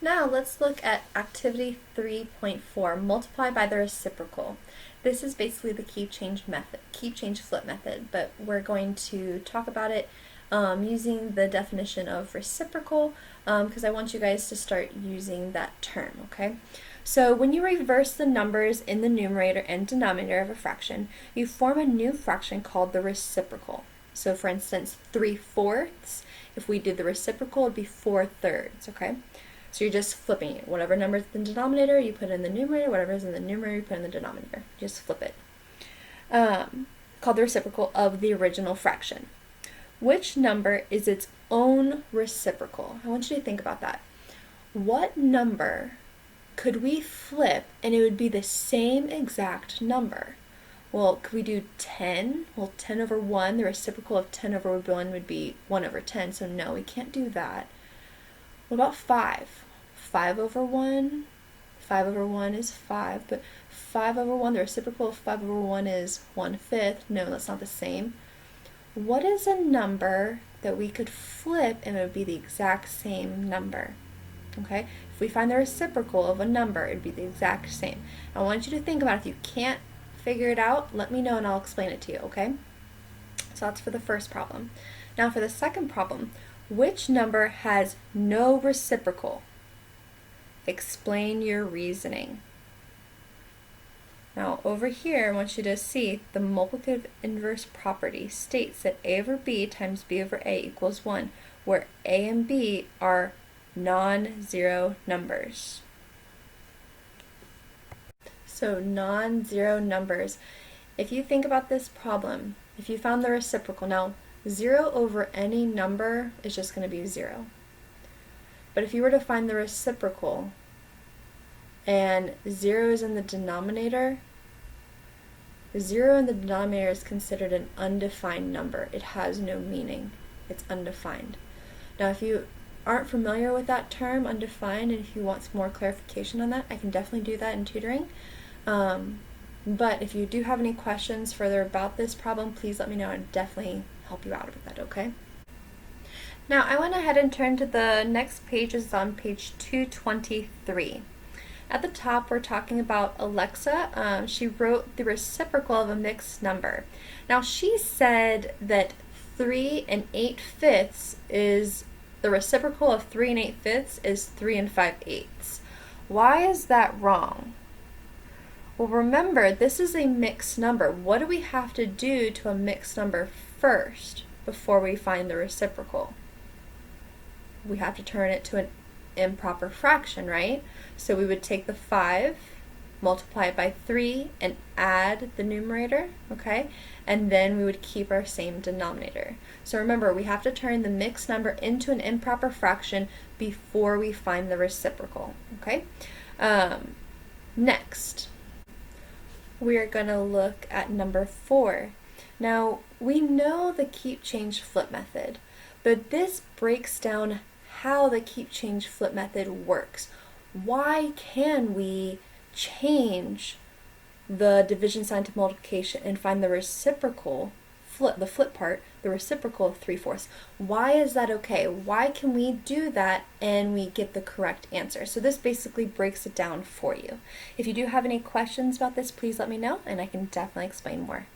Now let's look at activity 3.4, multiply by the reciprocal. This is basically the keep change method, keep change flip method, but we're going to talk about it using the definition of reciprocal because I want you guys to start using that term, okay? So when you reverse the numbers in the numerator and denominator of a fraction, you form a new fraction called the reciprocal. So for instance, 3/4, if we did the reciprocal, it would be 4/3, okay? So you're just flipping it. Whatever number is in the denominator, you put in the numerator. Whatever is in the numerator, you put in the denominator. Just flip it. Called the reciprocal of the original fraction. Which number is its own reciprocal? I want you to think about that. What number could we flip and it would be the same exact number? Well, could we do 10? Well, 10 over 1, the reciprocal of 10 over 1 would be 1 over 10, so no, we can't do that. What about 5? 5 over 1? 5 over 1 is 5, but 5 over 1, the reciprocal of 5 over 1 is 1/5. No, that's not the same. What is a number that we could flip and it would be the exact same number? Okay, if we find the reciprocal of a number, it would be the exact same. I want you to think about it. If you can't figure it out, let me know and I'll explain it to you, okay? So that's for the first problem. Now for the second problem, which number has no reciprocal? Explain your reasoning. Now over here, I want you to see the multiplicative inverse property states that a over b times b over a equals 1, where a and b are non-zero numbers. So non-zero numbers. If you think about this problem, if you found the reciprocal, now 0 over any number is just going to be 0. But if you were to find the reciprocal and 0 is in the denominator, 0 in the denominator is considered an undefined number. It has no meaning. It's undefined. Now if you aren't familiar with that term, undefined, and if you want some more clarification on that, I can definitely do that in tutoring. But if you do have any questions further about this problem, please let me know and definitely help you out with that, okay? Now I went ahead and turned to the next page, is on page 223. At the top we're talking about Alexa. She wrote the reciprocal of a mixed number. Now she said that 3 and 8/5 is the reciprocal of 3 and 8/5 is 3 and 5/8. Why is that wrong? Well, remember, this is a mixed number. What do we have to do to a mixed number first before we find the reciprocal? We have to turn it to an improper fraction, right? So we would take the 5, multiply it by 3, and add the numerator, okay? And then we would keep our same denominator. So remember, we have to turn the mixed number into an improper fraction before we find the reciprocal, okay? Next, we're going to look at number 4. Now, we know the keep change flip method, but this breaks down how the keep change flip method works. Why can we change the division sign to multiplication and find the reciprocal, the flip part, the reciprocal of 3/4? Why is that okay? Why can we do that and we get the correct answer? So this basically breaks it down for you. If you do have any questions about this, please let me know and I can definitely explain more.